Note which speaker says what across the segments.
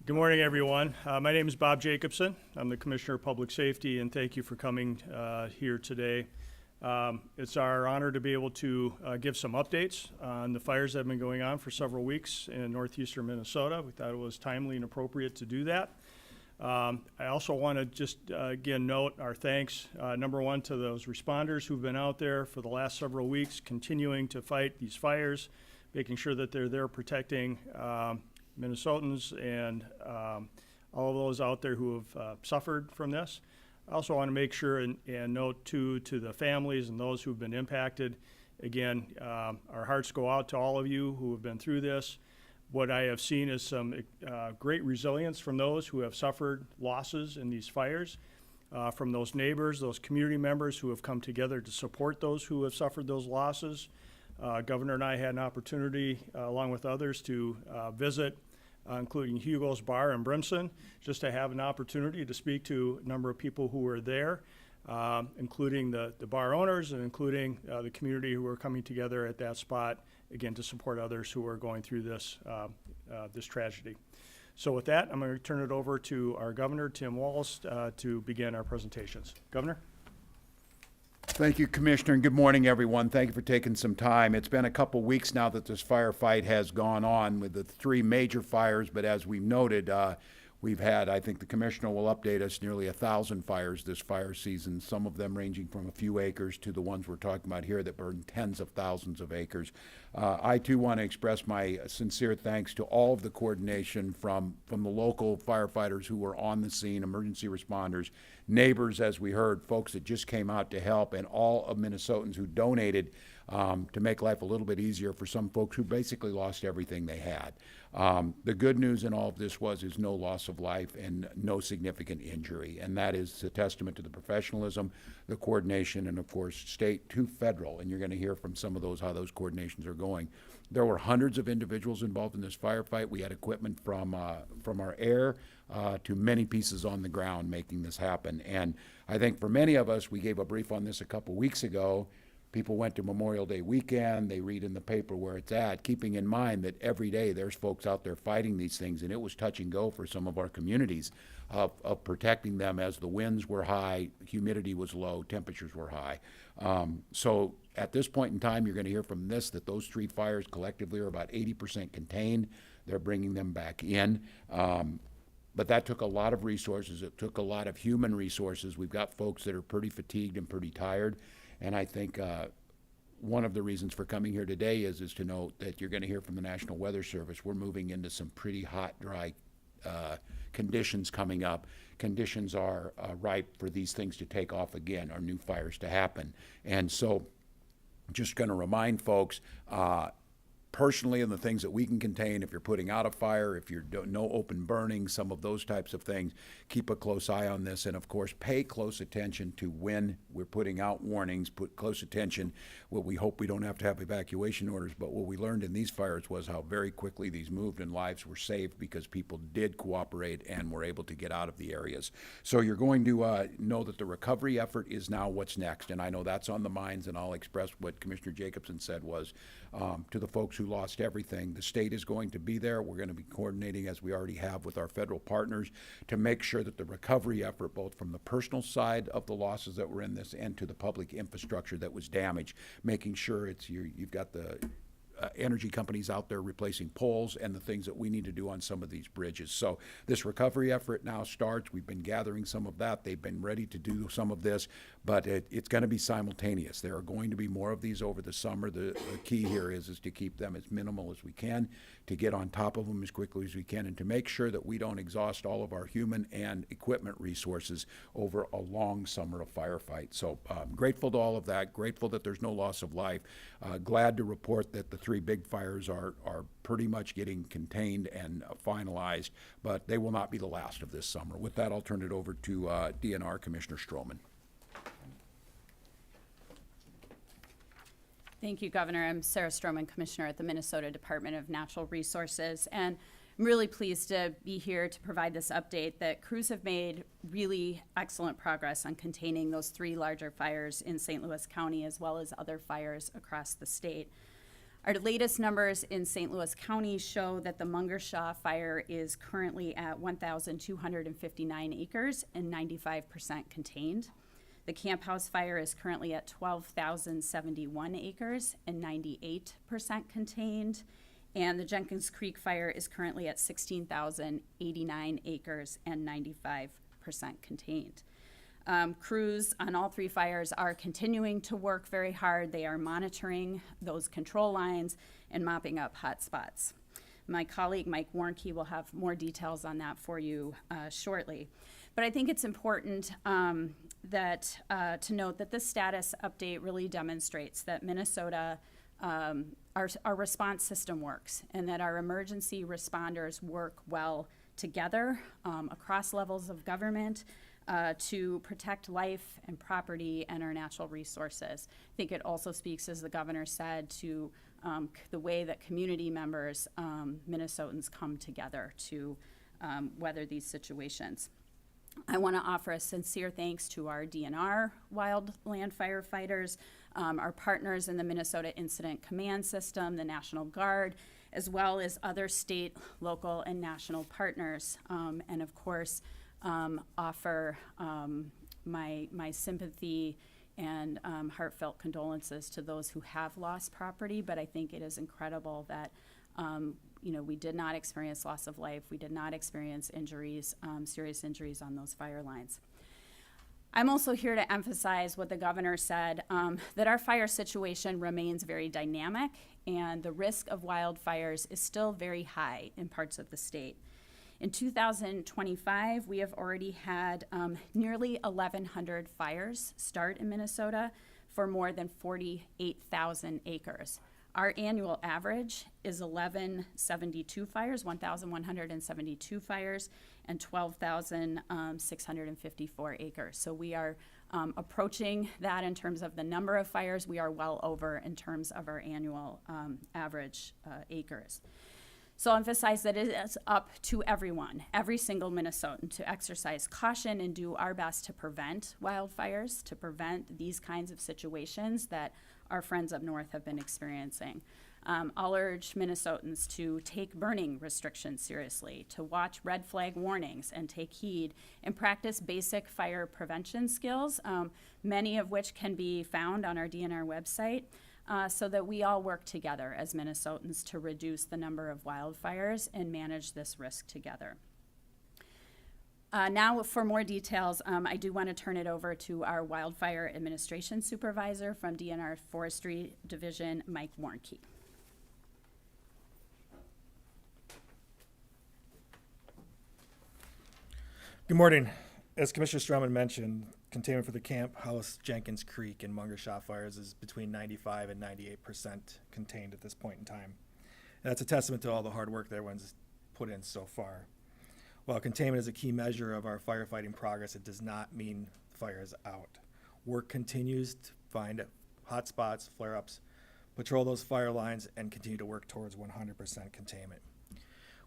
Speaker 1: Good morning, everyone. My name is Bob Jacobson. I'm the Commissioner of Public Safety, and thank you for coming here today. It's our honor to be able to give some updates on the fires that have been going on for several weeks in northeastern Minnesota. We thought it was timely and appropriate to do that. I also want to just again note our thanks, number one, to those responders who've been out there for the last several weeks continuing to fight these fires, making sure that they're there protecting Minnesotans and all of those out there who have suffered from this. I also want to make sure and note too to the families and those who've been impacted. Again, our hearts go out to all of you who have been through this. What I have seen is some great resilience from those who have suffered losses in these fires, from those neighbors, those community members who have come together to support those who have suffered those losses. Governor and I had an opportunity, along with others, to visit, including Hugo's Bar in Brimson, just to have an opportunity to speak to a number of people who were there, including the bar owners and including the community who were coming together at that spot, again, to support others who are going through this, this tragedy. So with that, I'm going to turn it over to our Governor, Tim Walz, to begin our presentations. Governor?
Speaker 2: Thank you, Commissioner, and good morning, everyone. Thank you for taking some time. It's been a couple weeks now that this firefight has gone on with the three major fires, but as we noted, we've had, I think the Commissioner will update us, nearly 1,000 fires this fire season, some of them ranging from a few acres to the ones we're talking about here that burn tens of thousands of acres. I, too, want to express my sincere thanks to all of the coordination from the local firefighters who were on the scene, emergency responders, neighbors, as we heard, folks that just came out to help, and all of Minnesotans who donated to make life a little bit easier for some folks who basically lost everything they had. The good news in all of this is no loss of life and no significant injury, and that is a testament to the professionalism, the coordination, and of course state to federal, and you're going to hear from some of those how those coordinations are going. There were hundreds of individuals involved in this firefight. We had equipment from our air to many pieces on the ground making this happen, and I think for many of us, we gave a brief on this a couple weeks ago. People went to Memorial Day weekend, they read in the paper where it's at, keeping in mind that every day there's folks out there fighting these things, and it was touch and go for some of our communities of protecting them as the winds were high, humidity was low, temperatures were high. So at this point in time, you're going to hear from this that those three fires collectively are about 80% contained. They're bringing them back in. But that took a lot of resources. It took a lot of human resources. We've got folks that are pretty fatigued and pretty tired. And I think one of the reasons for coming here today is to note that you're going to hear from the National Weather Service. We're moving into some pretty hot, dry conditions coming up. Conditions are ripe for these things to take off again, or new fires to happen. And so just going to remind folks, personally, and the things that we can contain, if you're putting out a fire, if you're no open burning, some of those types of things, keep a close eye on this, and of course pay close attention to when we're putting out warnings. Put close attention. Well, we hope we don't have to have evacuation orders, but what we learned in these fires was how very quickly these moved and lives were saved because people did cooperate and were able to get out of the areas. So you're going to know that the recovery effort is now what's next, and I know that's on the minds, and I'll express what Commissioner Jacobson said was to the folks who lost everything. The state is going to be there. We're going to be coordinating, as we already have, with our federal partners to make sure that the recovery effort, both from the personal side of the losses that were in this and to the public infrastructure that was damaged, making sure you've got the energy companies out there replacing poles and the things that we need to do on some of these bridges. So this recovery effort now starts. We've been gathering some of that. They've been ready to do some of this, but it's going to be simultaneous. There are going to be more of these over the summer. The key here is to keep them as minimal as we can, to get on top of them as quickly as we can, and to make sure that we don't exhaust all of our human and equipment resources over a long summer of firefight. So grateful to all of that, grateful that there's no loss of life. Glad to report that the three big fires are pretty much getting contained and finalized, but they will not be the last of this summer. With that, I'll turn it over to DNR Commissioner Stroman.
Speaker 3: Thank you, Governor. I'm Sarah Stroman, Commissioner at the Minnesota Department of Natural Resources, and I'm really pleased to be here to provide this update that crews have made really excellent progress on containing those three larger fires in St. Louis County, as well as other fires across the state. Our latest numbers in St. Louis County show that the Mungershaw fire is currently at 1,259 acres and 95% contained. The Camp House fire is currently at 12,071 acres and 98% contained. And the Jenkins Creek fire is currently at 16,089 acres and 95% contained. Crews on all three fires are continuing to work very hard. They are monitoring those control lines and mopping up hot spots. My colleague Mike Warnke will have more details on that for you shortly. But I think it's important to note that this status update really demonstrates that Minnesota, our response system works, and that our emergency responders work well together across levels of government to protect life and property and our natural resources. I think it also speaks, as the governor said, to the way that community members, Minnesotans, come together to weather these situations. I want to offer a sincere thanks to our DNR wildland firefighters, our partners in the Minnesota Incident Command System, the National Guard, as well as other state, local, and national partners, and of course, offer my sympathy and heartfelt condolences to those who have lost property. But I think it is incredible that we did not experience loss of life. We did not experience injuries, serious injuries on those fire lines. I'm also here to emphasize what the governor said, that our fire situation remains very dynamic and the risk of wildfires is still very high in parts of the state. In 2025, we have already had nearly 1,100 fires start in Minnesota for more than 48,000 acres. Our annual average is 1,172 fires, 1,172 fires, and 12,654 acres. So we are approaching that in terms of the number of fires. We are well over in terms of our annual average acres. So I'll emphasize that it is up to everyone, every single Minnesotan, to exercise caution and do our best to prevent wildfires, to prevent these kinds of situations that our friends up north have been experiencing. I'll urge Minnesotans to take burning restrictions seriously, to watch red flag warnings and take heed, and practice basic fire prevention skills, many of which can be found on our DNR website. So that we all work together as Minnesotans to reduce the number of wildfires and manage this risk together. Now for more details, I do want to turn it over to our Wildfire Administration Supervisor from DNR Forestry Division, Mike Warnke.
Speaker 4: Good morning. As Commissioner Stroman mentioned, containment for the Camp House, Jenkins Creek, and Mungershaw fires is between 95 and 98% contained at this point in time. And that's a testament to all the hard work that everyone's put in so far. While containment is a key measure of our firefighting progress, it does not mean the fire is out. Work continues to find hot spots, flare-ups, patrol those fire lines, and continue to work towards 100% containment.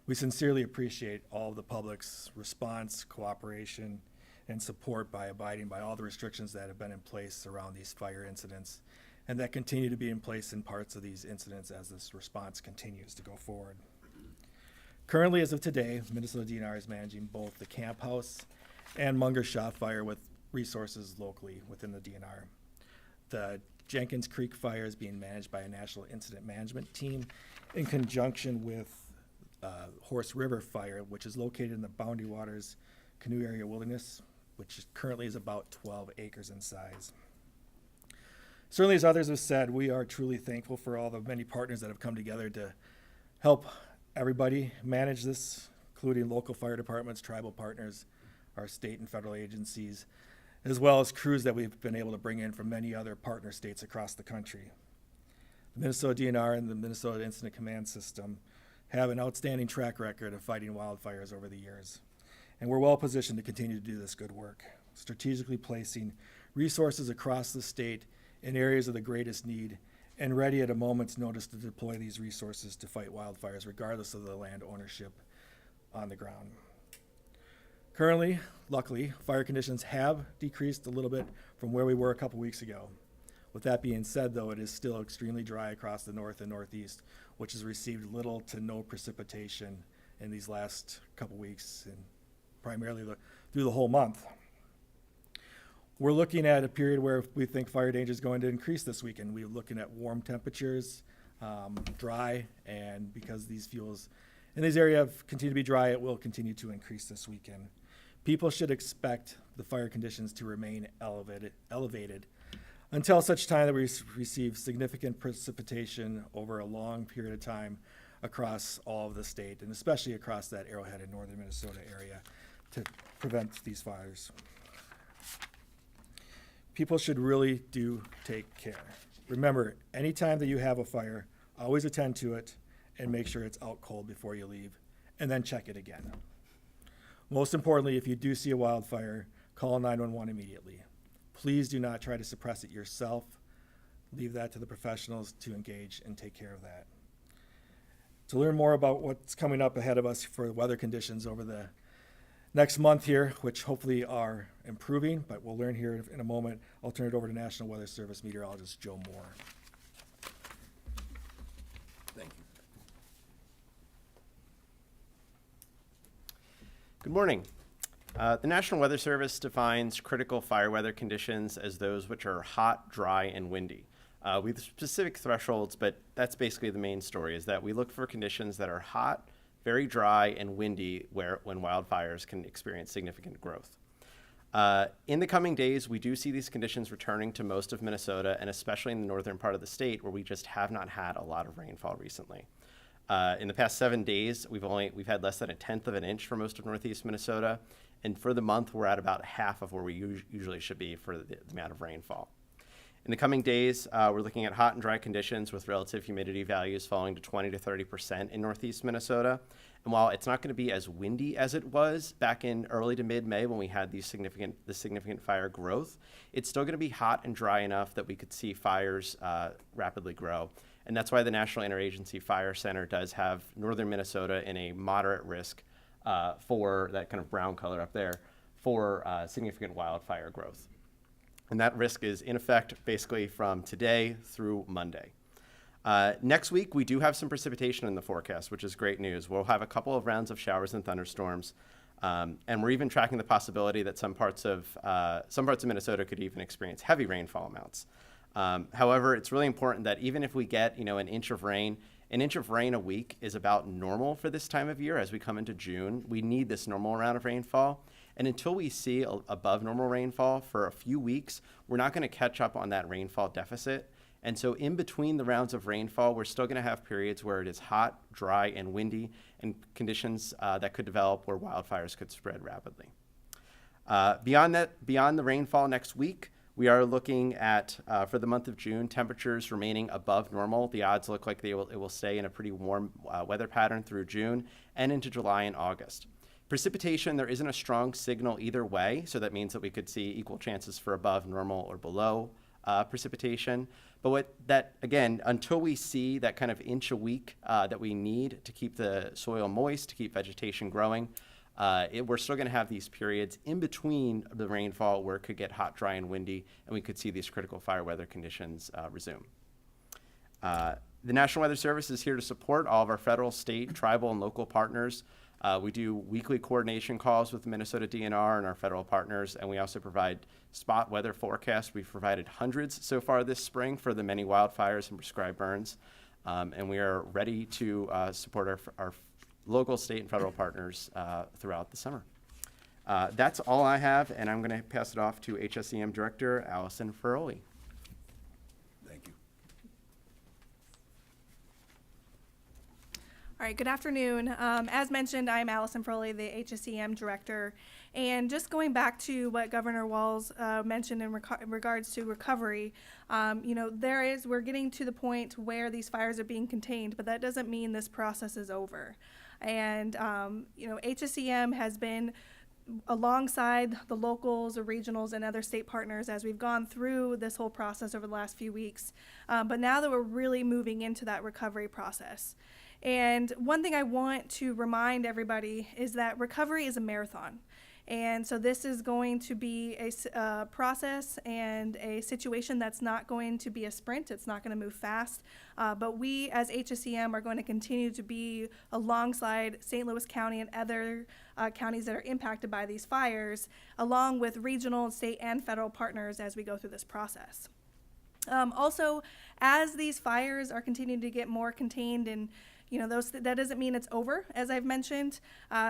Speaker 4: We sincerely appreciate all of the public's response, cooperation, and support by abiding by all the restrictions that have been in place around these fire incidents and that continue to be in place in parts of these incidents as this response continues to go forward. Currently, as of today, Minnesota DNR is managing both the Camp House and Mungershaw fire with resources locally within the DNR. The Jenkins Creek fire is being managed by a national incident management team in conjunction with Horse River fire, which is located in the Boundary Waters Canoe Area Wilderness, which currently is about 12 acres in size. Certainly, as others have said, we are truly thankful for all the many partners that have come together to help everybody manage this, including local fire departments, tribal partners, our state and federal agencies, as well as crews that we've been able to bring in from many other partner states across the country. The Minnesota DNR and the Minnesota Incident Command System have an outstanding track record of fighting wildfires over the years. And we're well positioned to continue to do this good work, strategically placing resources across the state in areas of the greatest need and ready at a moment's notice to deploy these resources to fight wildfires, regardless of the land ownership on the ground. Currently, luckily, fire conditions have decreased a little bit from where we were a couple weeks ago. With that being said, though, it is still extremely dry across the north and northeast, which has received little to no precipitation in these last couple weeks and primarily through the whole month. We're looking at a period where we think fire danger is going to increase this weekend. We're looking at warm temperatures, dry, and because these fuels in this area continue to be dry, it will continue to increase this weekend. People should expect the fire conditions to remain elevated until such time that we receive significant precipitation over a long period of time across all of the state, and especially across that Arrowhead and northern Minnesota area to prevent these fires. People should really do take care. Remember, anytime that you have a fire, always attend to it and make sure it's out cold before you leave, and then check it again. Most importantly, if you do see a wildfire, call 911 immediately. Please do not try to suppress it yourself. Leave that to the professionals to engage and take care of that. To learn more about what's coming up ahead of us for weather conditions over the next month here, which hopefully are improving, but we'll learn here in a moment, I'll turn it over to National Weather Service meteorologist Joe Moore.
Speaker 2: Thank you.
Speaker 5: Good morning. The National Weather Service defines critical fire weather conditions as those which are hot, dry, and windy. We have specific thresholds, but that's basically the main story, is that we look for conditions that are hot, very dry, and windy when wildfires can experience significant growth. In the coming days, we do see these conditions returning to most of Minnesota, and especially in the northern part of the state where we just have not had a lot of rainfall recently. In the past 7 days, we've had less than 1/10 of an inch for most of northeast Minnesota, and for the month, we're at about half of where we usually should be for the amount of rainfall. In the coming days, we're looking at hot and dry conditions with relative humidity values falling to 20 to 30% in northeast Minnesota. And while it's not going to be as windy as it was back in early to mid-May when we had the significant fire growth, it's still going to be hot and dry enough that we could see fires rapidly grow. And that's why the National Interagency Fire Center does have northern Minnesota in a moderate risk for that kind of brown color up there for significant wildfire growth. And that risk is in effect basically from today through Monday. Next week, we do have some precipitation in the forecast, which is great news. We'll have a couple of rounds of showers and thunderstorms, and we're even tracking the possibility that some parts of Minnesota could even experience heavy rainfall amounts. However, it's really important that even if we get an inch of rain a week is about normal for this time of year. As we come into June, we need this normal amount of rainfall. And until we see above normal rainfall for a few weeks, we're not going to catch up on that rainfall deficit. And so in between the rounds of rainfall, we're still going to have periods where it is hot, dry, and windy, and conditions that could develop where wildfires could spread rapidly. Beyond the rainfall next week, we are looking at, for the month of June, temperatures remaining above normal. The odds look like it will stay in a pretty warm weather pattern through June and into July and August. Precipitation, there isn't a strong signal either way, so that means that we could see equal chances for above normal or below precipitation. But again, until we see that kind of inch a week that we need to keep the soil moist, to keep vegetation growing, we're still going to have these periods in between the rainfall where it could get hot, dry, and windy, and we could see these critical fire weather conditions resume. The National Weather Service is here to support all of our federal, state, tribal, and local partners. We do weekly coordination calls with the Minnesota DNR and our federal partners, and we also provide spot weather forecasts. We've provided hundreds so far this spring for the many wildfires and prescribed burns, and we are ready to support our local, state, and federal partners throughout the summer. That's all I have, and I'm going to pass it off to HSEM Director Allison Ferroli.
Speaker 2: Thank you.
Speaker 6: All right, good afternoon. As mentioned, I'm Allison Ferroli, the HSEM Director. And just going back to what Governor Walz mentioned in regards to recovery, we're getting to the point where these fires are being contained, but that doesn't mean this process is over. And, HSEM has been alongside the locals, the regionals, and other state partners as we've gone through this whole process over the last few weeks. But now that we're really moving into that recovery process. And one thing I want to remind everybody is that recovery is a marathon. And so this is going to be a process and a situation that's not going to be a sprint. It's not going to move fast. But we as HSEM are going to continue to be alongside St. Louis County and other counties that are impacted by these fires, along with regional, state, and federal partners as we go through this process. Also, as these fires are continuing to get more contained and that doesn't mean it's over, as I've mentioned.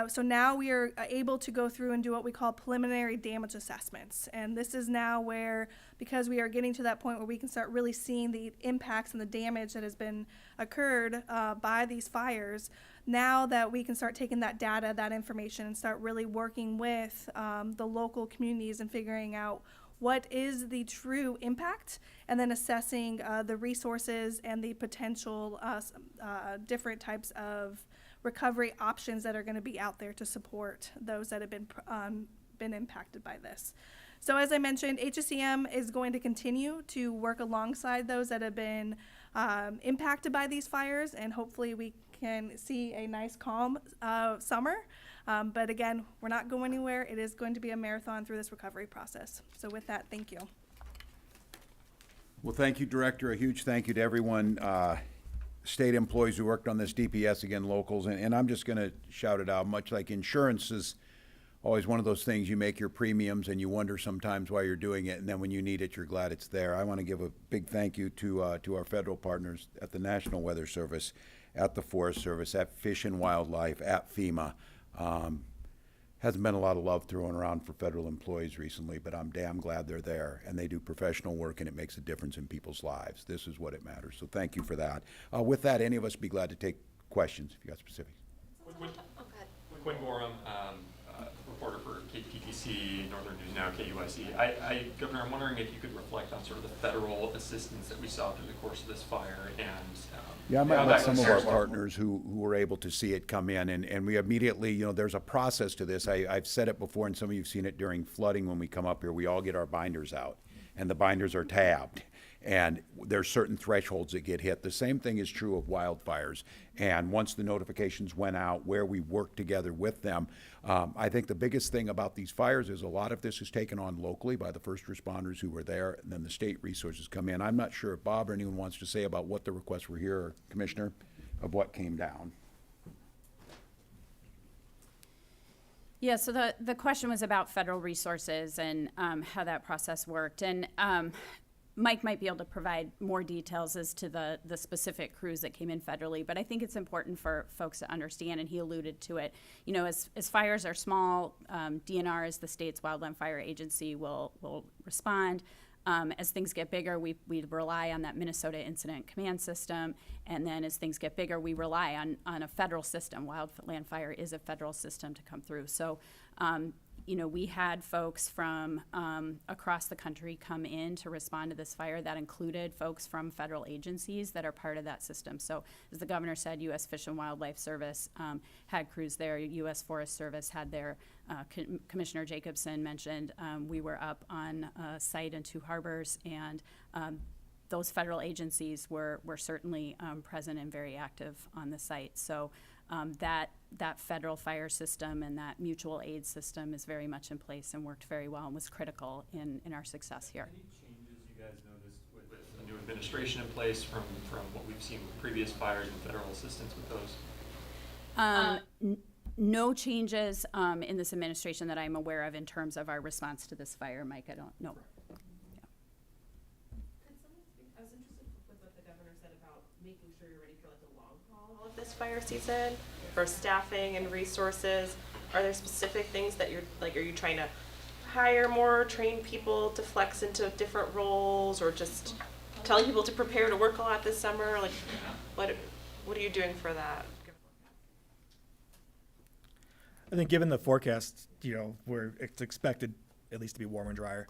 Speaker 6: So now we are able to go through and do what we call preliminary damage assessments. And this is now where, because we are getting to that point where we can start really seeing the impacts and the damage that has been occurred by these fires, now that we can start taking that data, that information, and start really working with the local communities and figuring out what is the true impact, and then assessing the resources and the potential different types of recovery options that are going to be out there to support those that have been impacted by this. So as I mentioned, HSEM is going to continue to work alongside those that have been impacted by these fires, and hopefully we can see a nice calm summer. But again, we're not going anywhere. It is going to be a marathon through this recovery process. So with that, thank you.
Speaker 2: Well, thank you, Director. A huge thank you to everyone, state employees who worked on this, DPS, again, locals. And I'm just going to shout it out, much like insurance is always one of those things, you make your premiums and you wonder sometimes why you're doing it, and then when you need it, you're glad it's there. I want to give a big thank you to our federal partners at the National Weather Service, at the Forest Service, at Fish and Wildlife, at FEMA. Hasn't been a lot of love thrown around for federal employees recently, but I'm damn glad they're there, and they do professional work, and it makes a difference in people's lives. This is what it matters, so thank you for that. With that, any of us would be glad to take questions if you got specifics.
Speaker 7: Quinn Gorham, reporter for KPTC, Northern News Now, KUIC. Governor, I'm wondering if you could reflect on sort of the federal assistance that we saw through the course of this fire, and
Speaker 2: Yeah, I might
Speaker 7: how
Speaker 2: let
Speaker 7: that
Speaker 2: some of our
Speaker 7: compares to-
Speaker 2: partners who were able to see it come in, and we immediately, there's a process to this. I've said it before, and some of you have seen it during flooding when we come up here. We all get our binders out, and the binders are tabbed, and there's certain thresholds that get hit. The same thing is true of wildfires, and once the notifications went out, where we worked together with them, I think the biggest thing about these fires is a lot of this is taken on locally by the first responders who were there, and then the state resources come in. I'm not sure if Bob or anyone wants to say about what the requests were here, or Commissioner, of what came down.
Speaker 3: Yeah, so the question was about federal resources and how that process worked. And Mike might be able to provide more details as to the specific crews that came in federally, but I think it's important for folks to understand, and he alluded to it, as fires are small, DNR, as the state's wildland fire agency, will respond. As things get bigger, we rely on that Minnesota Incident Command System, and then as things get bigger, we rely on a federal system. Wildland fire is a federal system to come through. So, we had folks from across the country come in to respond to this fire. That included folks from federal agencies that are part of that system. So as the governor said, U.S. Fish and Wildlife Service had crews there. U.S. Forest Service had their, Commissioner Jacobson mentioned, we were up on site in Two Harbors, and those federal agencies were certainly present and very active on the site. So that federal fire system and that mutual aid system is very much in place and worked very well and was critical in our success here.
Speaker 7: Any changes you guys noticed with the new administration in place from what we've seen with previous fires and federal assistance with those?
Speaker 3: No changes in this administration that I'm aware of in terms of our response to this fire, Mike. I don't know.
Speaker 8: Could someone speak? I was interested with what the governor said about making sure you're ready for like the long haul of this fire season, for staffing and resources. Are there specific things that you're like? Are you trying to hire more trained people to flex into different roles, or just telling people to prepare to work a lot this summer? Like, what are you doing for that?
Speaker 4: I think given the forecast, where it's expected at least to be warmer and drier,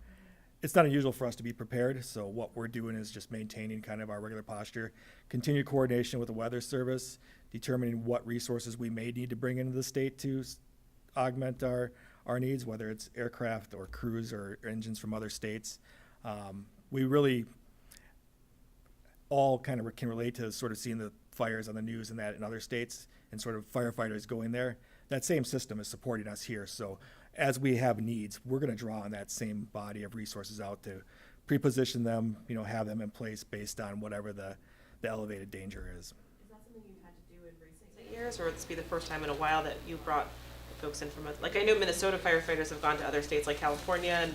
Speaker 4: it's not unusual for us to be prepared. So what we're doing is just maintaining kind of our regular posture, continued coordination with the Weather Service, determining what resources we may need to bring into the state to augment our needs, whether it's aircraft or crews or engines from other states. We really all kind of can relate to sort of seeing the fires on the news and that in other states and sort of firefighters going there. That same system is supporting us here. So as we have needs, we're going to draw on that same body of resources out to pre-position them, have them in place based on whatever the elevated danger is.
Speaker 8: Is that something you've had to do in recent years, or would this be the first time in a while that you brought folks in from, like, I know Minnesota firefighters have gone to other states like California and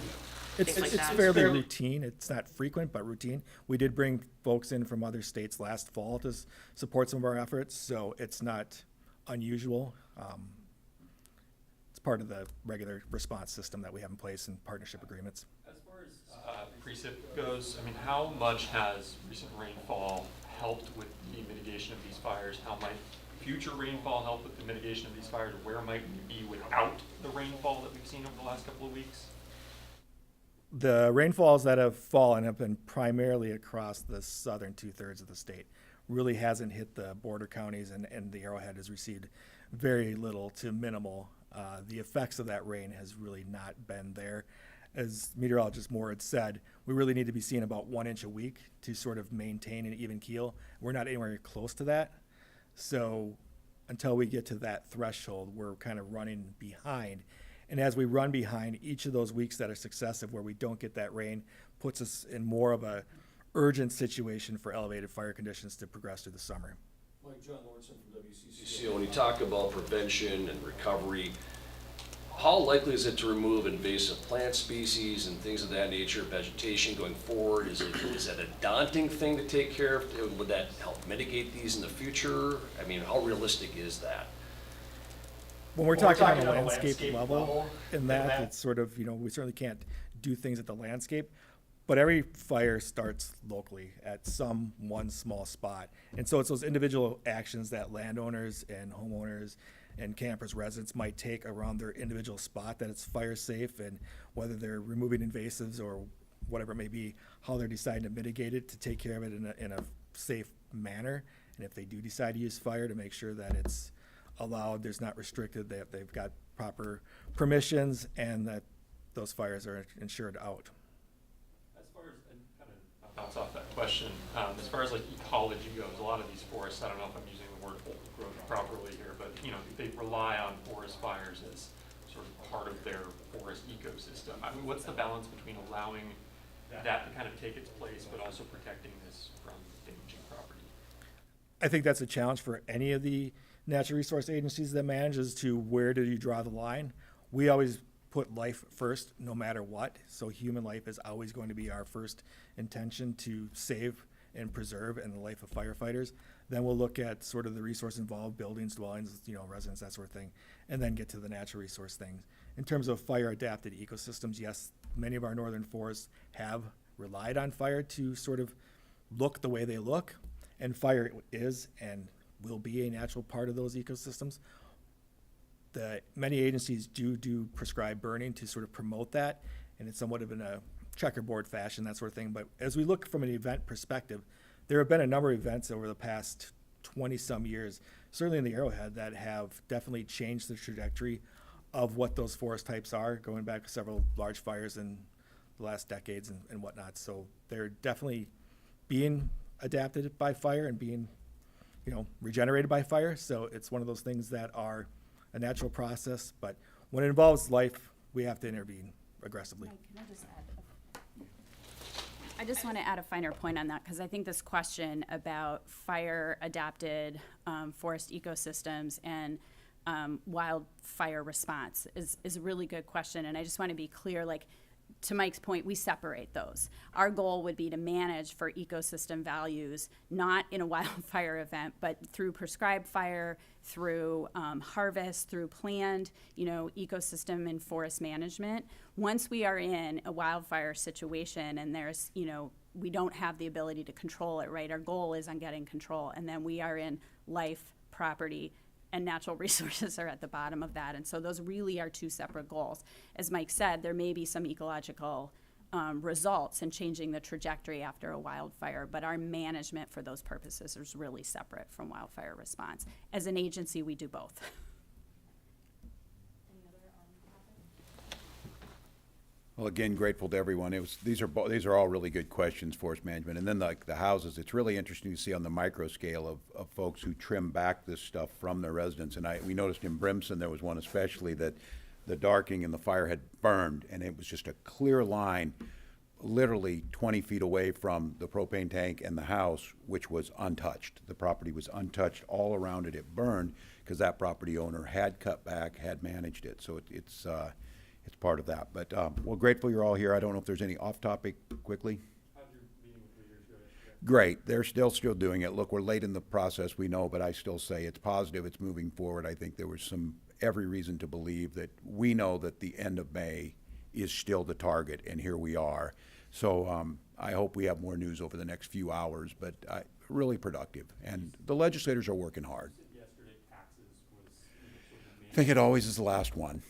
Speaker 8: things like
Speaker 4: It's
Speaker 8: that?
Speaker 4: fairly routine. It's not frequent, but routine. We did bring folks in from other states last fall to support some of our efforts, so it's not unusual. It's part of the regular response system that we have in place in partnership agreements.
Speaker 7: As far as precip goes, I mean, how much has recent rainfall helped with the mitigation of these fires? How might future rainfall help with the mitigation of these fires? Where might we be without the rainfall that we've seen over the last couple of weeks?
Speaker 4: The rainfalls that have fallen have been primarily across the southern 2/3 of the state. Really hasn't hit the border counties, and the Arrowhead has received very little to minimal. The effects of that rain has really not been there. As meteorologist Moore had said, we really need to be seeing about 1 inch a week to sort of maintain an even keel. We're not anywhere close to that. So until we get to that threshold, we're kind of running behind. And as we run behind, each of those weeks that are successive where we don't get that rain puts us in more of a urgent situation for elevated fire conditions to progress through the summer.
Speaker 9: Mike John Lawrenson from WCCO. When you talk about prevention and recovery, how likely is it to remove invasive plant species and things of that nature, vegetation going forward? Is that a daunting thing to take care of? Would that help mitigate these in the future? I mean, how realistic is that?
Speaker 4: When we're talking on a landscape level, in that, it's sort of, we certainly can't do things at the landscape, but every fire starts locally at one small spot. And so it's those individual actions that landowners and homeowners and campers, residents might take around their individual spot that it's fire safe, and whether they're removing invasives or whatever it may be, how they're deciding to mitigate it, to take care of it in a safe manner. And if they do decide to use fire, to make sure that it's allowed, there's not restricted, that they've got proper permissions, and that those fires are insured out.
Speaker 7: As far as, and kind of bounce off that question, as far as like ecology goes, a lot of these forests, I don't know if I'm using the word old growth properly here, but they rely on forest fires as sort of part of their forest ecosystem. I mean, what's the balance between allowing that to kind of take its place, but also protecting this from damaging property?
Speaker 4: I think that's a challenge for any of the natural resource agencies that manage, as to where do you draw the line. We always put life first, no matter what. So human life is always going to be our first intention to save and preserve in the life of firefighters. Then we'll look at sort of the resource involved, buildings, dwellings, residents, that sort of thing, and then get to the natural resource things. In terms of fire adapted ecosystems, yes, many of our northern forests have relied on fire to sort of look the way they look, and fire is and will be a natural part of those ecosystems. Many agencies do prescribe burning to sort of promote that, and it's somewhat of in a checkerboard fashion, that sort of thing. But as we look from an event perspective, there have been a number of events over the past 20-some years, certainly in the Arrowhead, that have definitely changed the trajectory of what those forest types are, going back to several large fires in the last decades and whatnot. So they're definitely being adapted by fire and being regenerated by fire. So it's one of those things that are a natural process, but when it involves life, we have to intervene aggressively.
Speaker 3: Mike, can I just add I just want to add a finer point on that, because I think this question about fire adapted forest ecosystems and wildfire response is a really good question. And I just want to be clear, like, to Mike's point, we separate those. Our goal would be to manage for ecosystem values, not in a wildfire event, but through prescribed fire, through harvest, through planned, ecosystem and forest management. Once we are in a wildfire situation and there's, we don't have the ability to control it, right? Our goal is on getting control, and then we are in life, property, and natural resources are at the bottom of that. And so those really are two separate goals. As Mike said, there may be some ecological results in changing the trajectory after a wildfire, but our management for those purposes is really separate from wildfire response. As an agency, we do both.
Speaker 2: Well, again, grateful to everyone. These are all really good questions, forest management. And then the houses, it's really interesting to see on the micro scale of folks who trim back this stuff from their residents. And we noticed in Brimson there was one especially that the darking and the fire had burned, and it was just a clear line, literally 20 feet away from the propane tank and the house, which was untouched. The property was untouched all around it. It burned because that property owner had cut back, had managed it. So it's part of that. But we're grateful you're all here. I don't know if there's any off-topic quickly. Great. They're still doing it. Look, we're late in the process, we know, but I still say it's positive. It's moving forward. I think there was every reason to believe that we know that the end of May is still the target, and here we are. So I hope we have more news over the next few hours, but really productive. And the legislators are working hard.
Speaker 7: Yesterday, taxes was
Speaker 2: I think it always is the last one.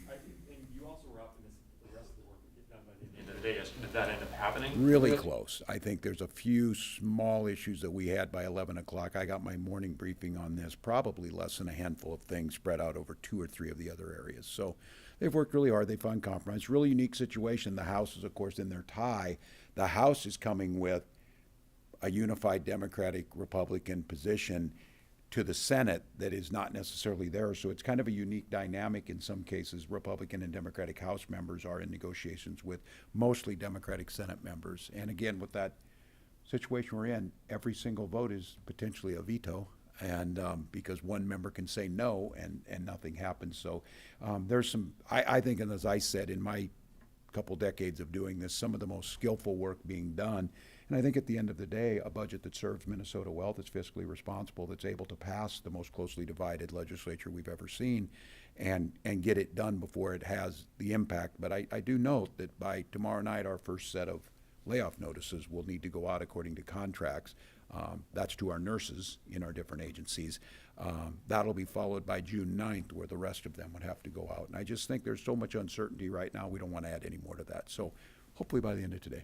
Speaker 7: and you also were optimistic that the rest of the work would get done by the end of the day. Did that end up happening?
Speaker 2: Really close. I think there's a few small issues that we had by 11 o'clock. I got my morning briefing on this, probably less than a handful of things spread out over 2 or 3 of the other areas. So they've worked really hard. They found compromise. Really unique situation. The House is, of course, in their tie. The House is coming with a unified Democratic-Republican position to the Senate that is not necessarily there. So it's kind of a unique dynamic in some cases. Republican and Democratic House members are in negotiations with mostly Democratic Senate members. And again, with that situation we're in, every single vote is potentially a veto. And because one member can say no and nothing happens. So there's some, I think, and as I said, in my couple decades of doing this, some of the most skillful work being done. And I think at the end of the day, a budget that serves Minnesota well, that's fiscally responsible, that's able to pass the most closely divided legislature we've ever seen and get it done before it has the impact. But I do note that by tomorrow night, our first set of layoff notices will need to go out according to contracts. That's to our nurses in our different agencies. That'll be followed by June 9th, where the rest of them would have to go out. And I just think there's so much uncertainty right now, we don't want to add any more to that. So hopefully by the end of today.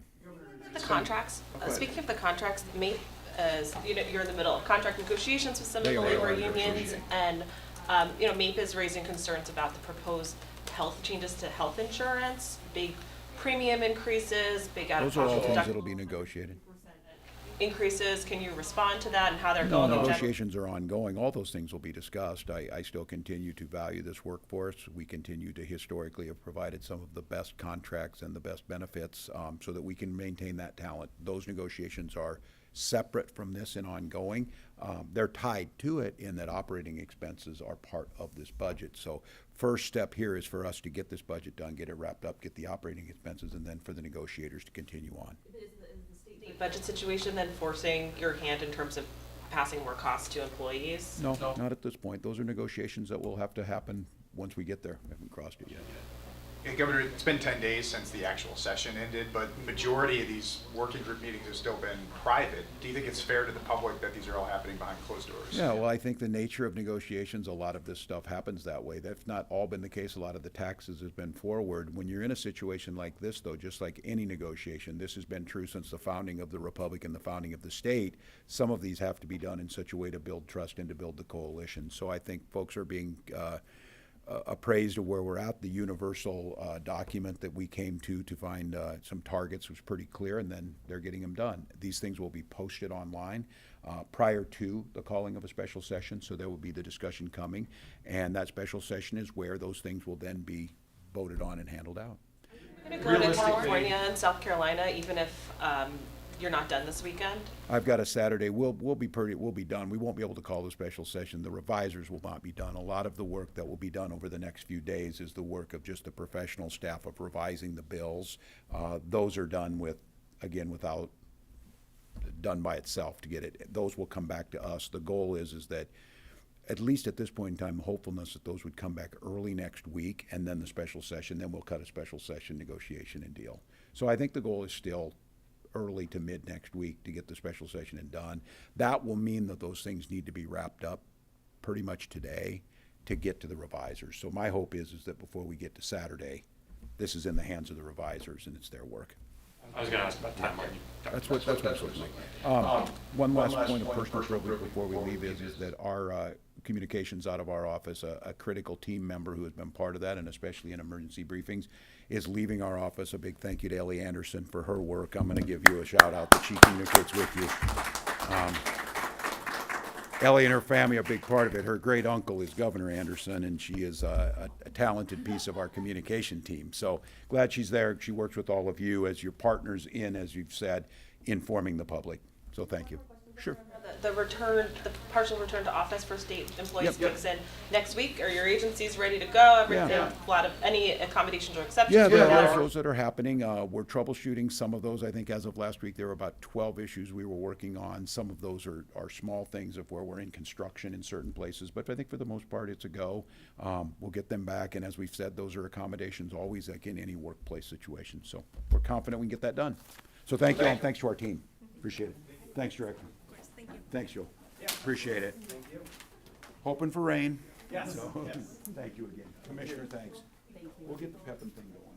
Speaker 8: The contracts, speaking of the contracts, MAPE, as you know, you're in the middle of contract negotiations with some of
Speaker 2: They
Speaker 8: the
Speaker 2: are
Speaker 8: labor
Speaker 2: in
Speaker 8: unions,
Speaker 2: negotiation.
Speaker 8: and MAPE is raising concerns about the proposed health changes to health insurance, big premium increases, big
Speaker 2: Those are all
Speaker 8: out-of-pocket
Speaker 2: things that'll be negotiated.
Speaker 8: increases. Can you respond to that and how they're
Speaker 2: No,
Speaker 8: going? in general?
Speaker 2: negotiations are ongoing. All those things will be discussed. I still continue to value this workforce. We continue to historically have provided some of the best contracts and the best benefits so that we can maintain that talent. Those negotiations are separate from this and ongoing. They're tied to it in that operating expenses are part of this budget. So first step here is for us to get this budget done, get it wrapped up, get the operating expenses, and then for the negotiators to continue on.
Speaker 8: Is the state budget situation then forcing your hand in terms of passing more costs to employees?
Speaker 2: No, not at this point. Those are negotiations that will have to happen once we get there. We haven't crossed it yet.
Speaker 10: Yeah, Governor, it's been 10 days since the actual session ended, but majority of these working group meetings have still been private. Do you think it's fair to the public that these are all happening behind closed doors?
Speaker 2: Yeah, well, I think the nature of negotiations, a lot of this stuff happens that way. That's not all been the case. A lot of the taxes has been forward. When you're in a situation like this, though, just like any negotiation, this has been true since the founding of the republic and the founding of the state. Some of these have to be done in such a way to build trust and to build the coalition. So I think folks are being appraised of where we're at. The universal document that we came to find some targets was pretty clear, and then they're getting them done. These things will be posted online prior to the calling of a special session, so there will be the discussion coming, and that special session is where those things will then be voted on and handled out.
Speaker 8: You're going to go to California and South Carolina, even if you're not done this weekend?
Speaker 2: I've got a Saturday. We'll be done. We won't be able to call the special session. The revisers will not be done. A lot of the work that will be done over the next few days is the work of just the professional staff of revising the bills. Those are done done by itself to get it. Those will come back to us. The goal is that at least at this point in time, hopefulness that those would come back early next week, and then the special session, then we'll cut a special session negotiation and deal. So I think the goal is still early to mid next week to get the special session and done. That will mean that those things need to be wrapped up pretty much today to get to the revisers. So my hope is that before we get to Saturday, this is in the hands of the revisers and it's their work.
Speaker 7: I was going to ask about timeline.
Speaker 2: That's what it's looking like. One last point of personal privilege before we leave is that our communications out of our office, a critical team member who has been part of that, and especially in emergency briefings, is leaving our office. A big thank you to Ellie Anderson for her work. I'm going to give you a shout out that she communicates with you. Ellie and her family are a big part of it. Her great uncle is Governor Anderson, and she is a talented piece of our communication team. So glad she's there. She works with all of you as your partners in, as you've said, informing the public. So thank you. Sure.
Speaker 8: The return, the partial return to office for state employees kicks in next week. Are your agencies ready to go? Everything,
Speaker 2: Yeah.
Speaker 8: a lot of, any accommodations or exceptions?
Speaker 2: Yeah, there
Speaker 8: for
Speaker 2: are
Speaker 8: that?
Speaker 2: those that are happening. We're troubleshooting some of those. I think as of last week, there were about 12 issues we were working on. Some of those are small things of where we're in construction in certain places, but I think for the most part, it's a go. We'll get them back, and as we've said, those are accommodations always like in any workplace situation. So we're confident we can get that done. So thank you all, and thanks to our team. Appreciate it. Thanks, Director.
Speaker 6: Thank you.
Speaker 2: Thanks, Joe. Appreciate it. Thank you. Hoping for rain. Yes. Thank you again. Commissioner, thanks. Thank you. We'll get the Pepin thing going.